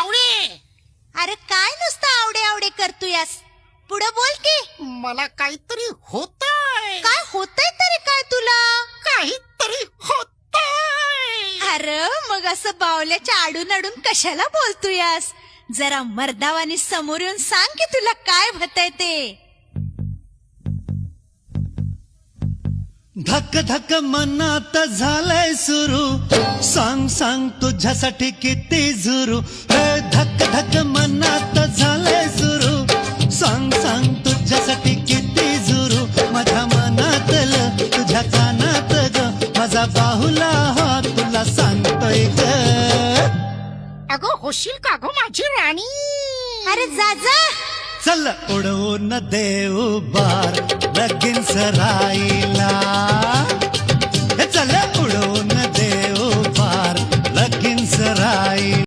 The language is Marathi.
आवडे. अरे काय नुसतं आवडे आवडे करतोयस, पुढं बोल की. मला काहीतरी होतंय. काय होतंय तरी काय तुला? काहीतरी होतंय. अरे मग असं बावल्याच्या आडून आडून कशाला बोलतोयस? जरा मर्दावानी समोर येऊन सांग की तुला काय होतंय ते. धक धक मनात झालंय सुरू, सांग सांग तुझ्यासाठी किती झुरू. हे धक धक मनात झालंय सुरू, सांग सांग तुझ्यासाठी किती झुरू. माझ्या मनातलं तुझ्या कानात ग, माझा बाहुला हा तुला सांगतोय ग. अगं होशील का गं माझी राणी? अरे जा जा. चल उडवून देऊ बार लगीन सराईला.